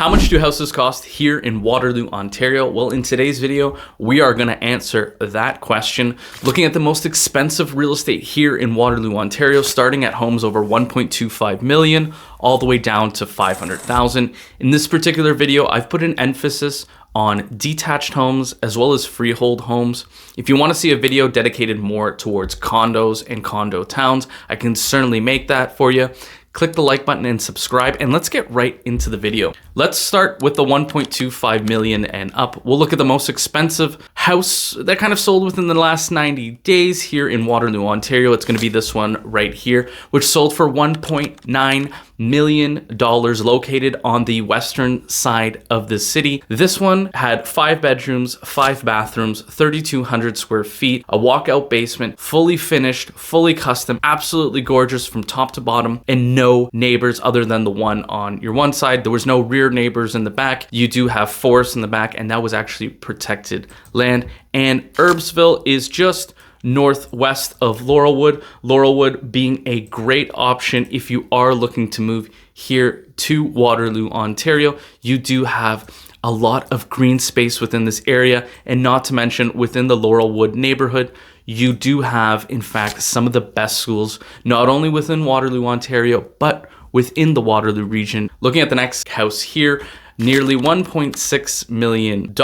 How much do houses cost here in Waterloo, Ontario? Well, in today's video, we are going to answer that question, looking at the most expensive real estate here in Waterloo, Ontario, starting at homes over 1.25 million, all the way down to 500,000. In this particular video, I've put an emphasis on detached homes as well as freehold homes. If you want to see a video dedicated more towards condos and condo towns, I can certainly make that for you. Click the like button and subscribe, and let's get right into the video. Let's start with the 1.25 million and up. We'll look at the most expensive house that kind of sold within the last 90 days here in Waterloo, Ontario. It's going to be this one right here, which sold for $1.9 million, located on the western side of the city. This one had 5 bedrooms, 5 bathrooms, 3,200 square feet, a walkout basement, fully finished, fully custom, absolutely gorgeous from top to bottom, and no neighbors other than the one on your one side. There was no rear neighbors in the back. You do have forest in the back, and that was actually protected land. And Herbsville is just northwest of Laurelwood. Laurelwood being a great option if you are looking to move here to Waterloo, Ontario. You do have a lot of green space within this area, and not to mention within the Laurelwood neighborhood, you do have, in fact, some of the best schools, not only within Waterloo, Ontario, but within the Waterloo region. Looking at the next house here, nearly $1.6 million.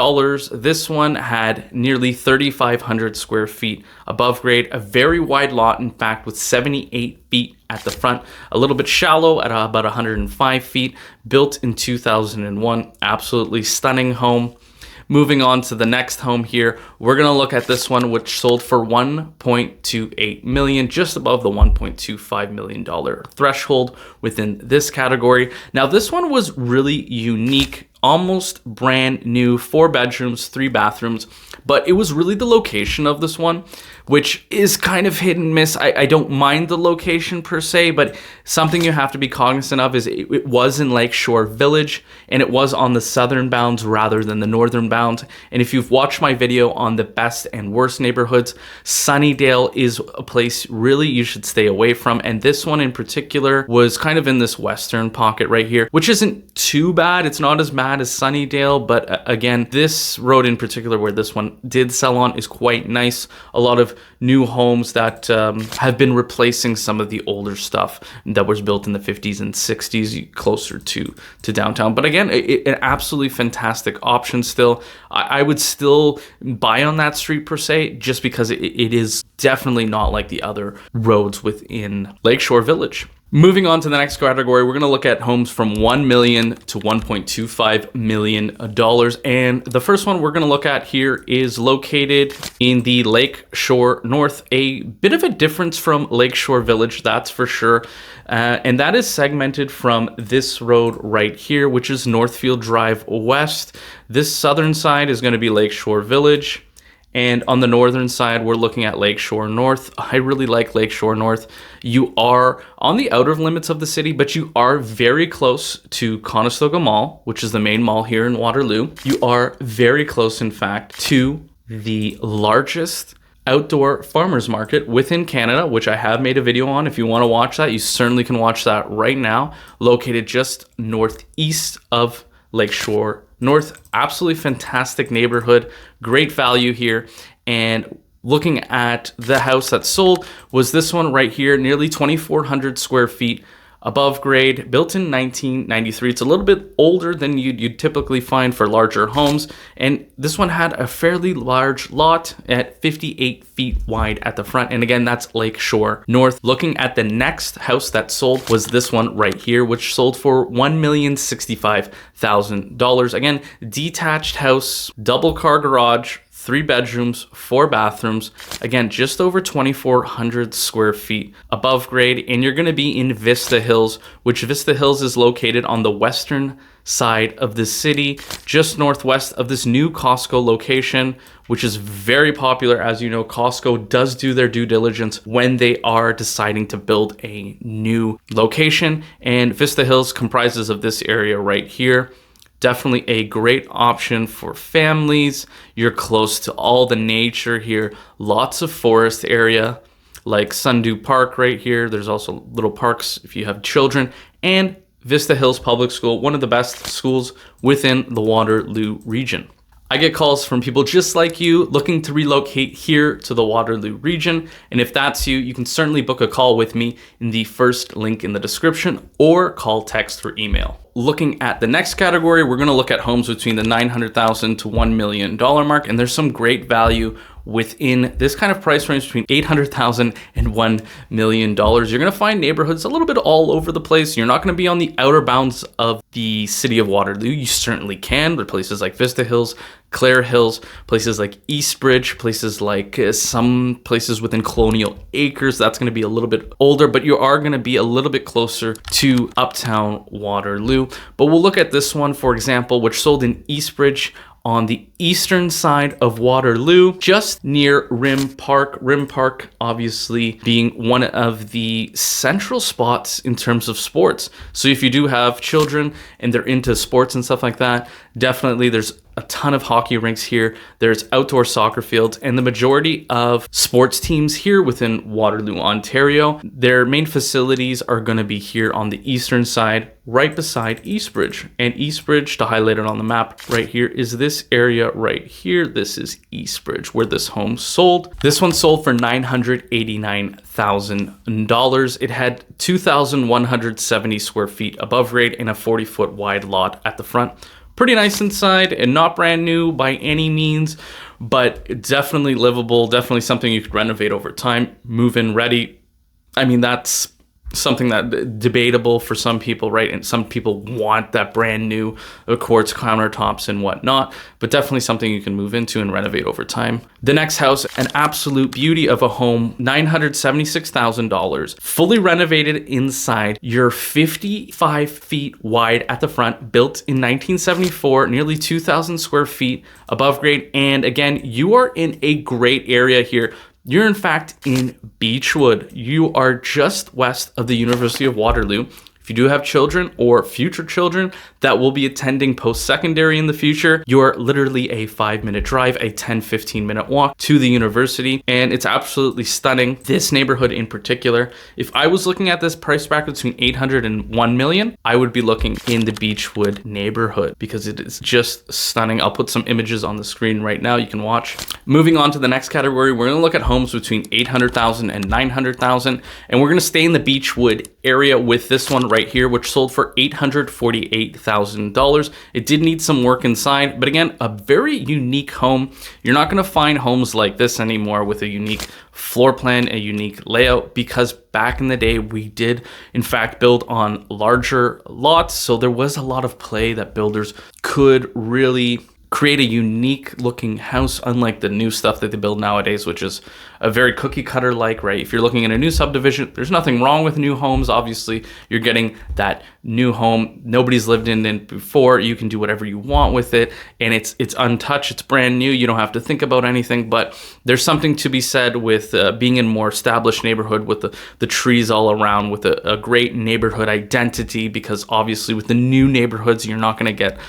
This one had nearly 3,500 square feet above grade, a very wide lot, in fact, with 78 feet at the front, a little bit shallow at about 105 feet, built in 2001. Absolutely stunning home. Moving on to the next home here, we're going to look at this one, which sold for $1.28 million, just above the $1.25 million threshold within this category. Now, this one was really unique, almost brand new, 4 bedrooms, 3 bathrooms, but it was really the location of this one, which is kind of hit and miss. I don't mind the location per se, but something you have to be cognizant of is it was in Lakeshore Village, and it was on the southern bounds rather than the northern bounds. And if you've watched my video on the best and worst neighborhoods, Sunnydale is a place really you should stay away from. And this one in particular was kind of in this western pocket right here, which isn't too bad. It's not as bad as Sunnydale, but again, this road in particular where this one did sell on is quite nice. A lot of new homes that have been replacing some of the older stuff that was built in the 50s and 60s, closer to downtown. But again, an absolutely fantastic option still. I would still buy on that street per se, just because it is definitely not like the other roads within Lakeshore Village. Moving on to the next category, we're going to look at homes from $1 million to $1.25 million. And the first one we're going to look at here is located in the Lakeshore North, a bit of a difference from Lakeshore Village, that's for sure. And that is segmented from this road right here, which is Northfield Drive West. This southern side is going to be Lakeshore Village. And on the northern side, we're looking at Lakeshore North. I really like Lakeshore North. You are on the outer limits of the city, but you are very close to Conestoga Mall, which is the main mall here in Waterloo. You are very close, in fact, to the largest outdoor farmers market within Canada, which I have made a video on. If you want to watch that, you certainly can watch that right now. Located just northeast of Lakeshore North. Absolutely fantastic neighborhood, great value here. And looking at the house that sold was this one right here, nearly 2,400 square feet above grade, built in 1993. It's a little bit older than you'd typically find for larger homes. And this one had a fairly large lot at 58 feet wide at the front. And again, that's Lakeshore North. Looking at the next house that sold was this one right here, which sold for $1,065,000. Again, detached house, double car garage, 3 bedrooms, 4 bathrooms, again, just over 2,400 square feet above grade. And you're going to be in Vista Hills, which Vista Hills is located on the western side of the city, just northwest of this new Costco location, which is very popular. As you know, Costco does do their due diligence when they are deciding to build a new location. And Vista Hills comprises of this area right here. Definitely a great option for families. You're close to all the nature here. Lots of forest area like Sundew Park right here. There's also little parks if you have children, and Vista Hills Public School, one of the best schools within the Waterloo region. I get calls from people just like you looking to relocate here to the Waterloo region. And if that's you, you can certainly book a call with me in the first link in the description, or call, text, or email. Looking at the next category, we're going to look at homes between the $900,000 to $1 million mark. And there's some great value within this kind of price range between $800,000 and $1 million. You're going to find neighborhoods a little bit all over the place. You're not going to be on the outer bounds of the city of Waterloo. You certainly can, but places like Vista Hills, Clare Hills, places like Eastbridge, places like some places within Colonial Acres, that's going to be a little bit older, but you are going to be a little bit closer to uptown Waterloo. But we'll look at this one, for example, which sold in Eastbridge on the eastern side of Waterloo, just near Rim Park. Rim Park obviously being one of the central spots in terms of sports. So if you do have children and they're into sports and stuff like that, definitely there's a ton of hockey rinks here. There's outdoor soccer fields, and the majority of sports teams here within Waterloo, Ontario, their main facilities are going to be here on the eastern side, right beside Eastbridge. And Eastbridge, to highlight it on the map right here, is this area right here. This is Eastbridge, where this home sold. This one sold for $989,000. It had 2,170 square feet above grade and a 40-foot wide lot at the front. Pretty nice inside, and not brand new by any means, but definitely livable, definitely something you could renovate over time, move in ready. I mean, that's something that debatable for some people, right? And some people want that brand new quartz countertops and whatnot, but definitely something you can move into and renovate over time. The next house, an absolute beauty of a home, $976,000, fully renovated inside. You're 55 feet wide at the front, built in 1974, nearly 2,000 square feet above grade. And again, you are in a great area here. You're in fact in Beechwood. You are just west of the University of Waterloo. If you do have children or future children that will be attending post-secondary in the future, you're literally a 5-minute drive, a 10-15-minute walk to the university, and it's absolutely stunning. This neighborhood in particular, if I was looking at this price bracket between $800,000 and $1 million, I would be looking in the Beechwood neighborhood because it is just stunning. I'll put some images on the screen right now you can watch. Moving on to the next category, we're going to look at homes between $800,000 and $900,000, and we're going to stay in the Beechwood area with this one right here, which sold for $848,000. It did need some work inside, but again, a very unique home. You're not going to find homes like this anymore with a unique floor plan, a unique layout, because back in the day, we did in fact build on larger lots. So there was a lot of play that builders could really create a unique looking house, unlike the new stuff that they build nowadays, which is a very cookie cutter like, right? If you're looking at a new subdivision, there's nothing wrong with new homes. Obviously, you're getting that new home. Nobody's lived in it before. You can do whatever you want with it, and it's untouched. It's brand new. You don't have to think about anything, but there's something to be said with being in a more established neighborhood with the trees all around, with a great neighborhood identity, because obviously with the new neighborhoods, you're not going to get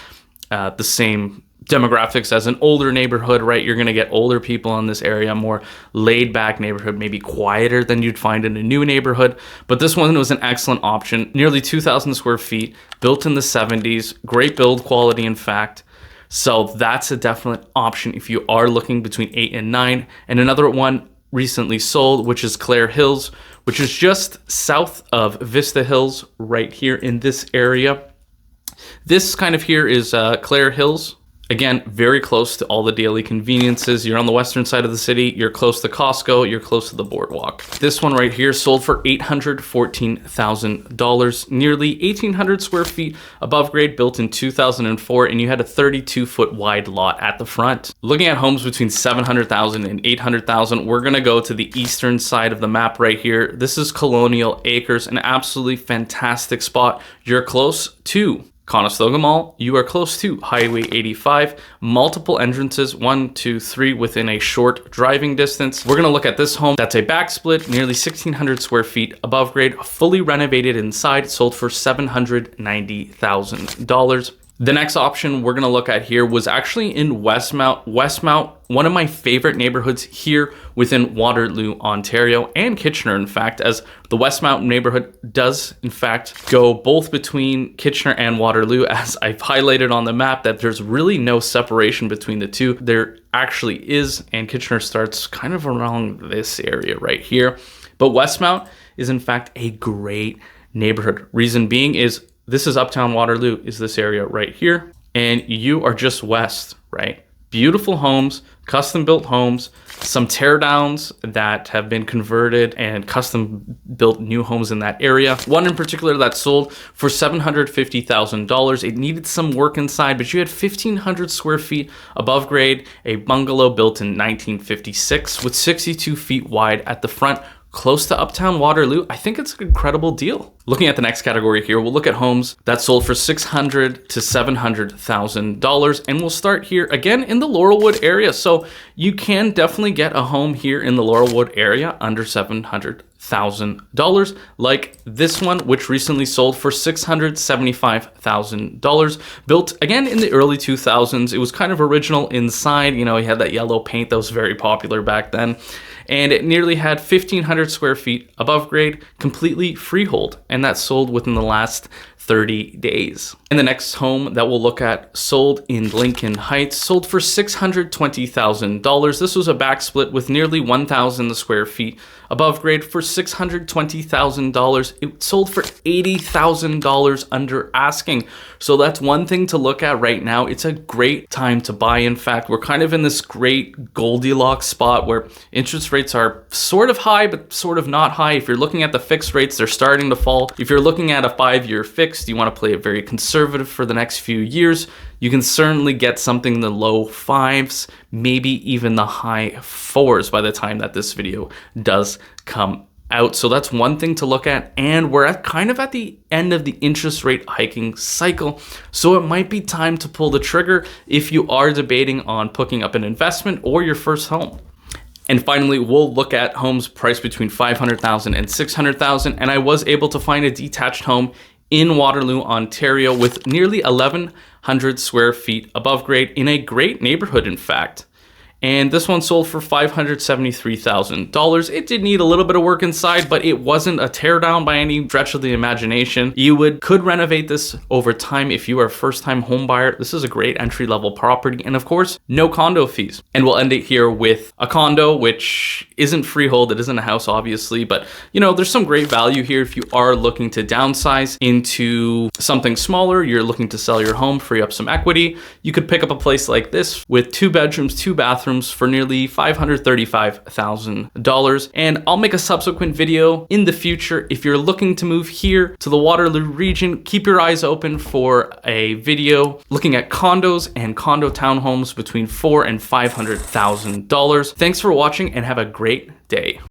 the same demographics as an older neighborhood, right? You're going to get older people in this area, more laid back neighborhood, maybe quieter than you'd find in a new neighborhood. But this one was an excellent option. Nearly 2,000 square feet, built in the 70s, great build quality, in fact. So that's a definite option if you are looking between 8 and 9. And another one recently sold, which is Clare Hills, which is just south of Vista Hills, right here in this area. This kind of here is Clare Hills. Again, very close to all the daily conveniences. You're on the western side of the city. You're close to Costco. You're close to the boardwalk. This one right here sold for $814,000, nearly 1,800 square feet above grade, built in 2004, and you had a 32-foot wide lot at the front. Looking at homes between $700,000 and $800,000, we're gonna go to the eastern side of the map right here. This is Colonial Acres, an absolutely fantastic spot. You're close to Conestoga Mall, you are close to Highway 85, multiple entrances, 1, 2, 3 within a short driving distance. We're gonna look at this home. That's a back split, nearly 1,600 square feet above grade, fully renovated inside, sold for $790,000. The next option we're gonna look at here was actually in Westmount. Westmount, one of my favorite neighborhoods here within Waterloo, Ontario, and Kitchener, in fact, as the Westmount neighborhood does, in fact, go both between Kitchener and Waterloo, as I've highlighted on the map that there's really no separation between the two. There actually is, and Kitchener starts kind of around this area right here. But Westmount is, in fact, a great neighborhood. Reason being is this is Uptown Waterloo, is this area right here, and you are just west, right? Beautiful homes, custom built homes, some tear downs that have been converted and custom built new homes in that area. One in particular that sold for $750,000. It needed some work inside, but you had 1,500 square feet above grade, a bungalow built in 1956 with 62 feet wide at the front, close to Uptown Waterloo. I think it's an incredible deal. Looking at the next category here, we'll look at homes that sold for $600,000 to $700,000, and we'll start here again in the Laurelwood area. So you can definitely get a home here in the Laurelwood area under $700,000, like this one, which recently sold for $675,000. Built again in the early 2000s. It was kind of original inside. You know, you had that yellow paint that was very popular back then. And it nearly had 1,500 square feet above grade, completely freehold, and that sold within the last 30 days. And the next home that we'll look at sold in Lincoln Heights, sold for $620,000. This was a back split with nearly 1,000 square feet above grade for $620,000. It sold for $80,000 under asking. So that's one thing to look at right now. It's a great time to buy. In fact, we're kind of in this great Goldilocks spot where interest rates are sort of high, but sort of not high. If you're looking at the fixed rates, they're starting to fall. If you're looking at a 5-year fixed, you want to play it very conservative for the next few years, you can certainly get something in the low 5s, maybe even the high 4s by the time that this video does come out. So that's one thing to look at, and we're kind of at the end of the interest rate hiking cycle, so it might be time to pull the trigger if you are debating on picking up an investment or your first home. And finally, we'll look at homes priced between $500,000 and $600,000, and I was able to find a detached home in Waterloo, Ontario with nearly 1,100 square feet above grade in a great neighborhood, in fact. And this one sold for $573,000. It did need a little bit of work inside, but it wasn't a teardown by any stretch of the imagination. You could renovate this over time if you are a first-time home buyer. This is a great entry-level property, and of course, no condo fees. And we'll end it here with a condo, which isn't freehold. It isn't a house, obviously, but you know, there's some great value here if you are looking to downsize into something smaller. You're looking to sell your home, free up some equity. You could pick up a place like this with 2 bedrooms, 2 bathrooms for nearly $535,000. And I'll make a subsequent video in the future. If you're looking to move here to the Waterloo region, keep your eyes open for a video looking at condos and condo townhomes between $400,000 and $500,000. Thanks for watching and have a great day.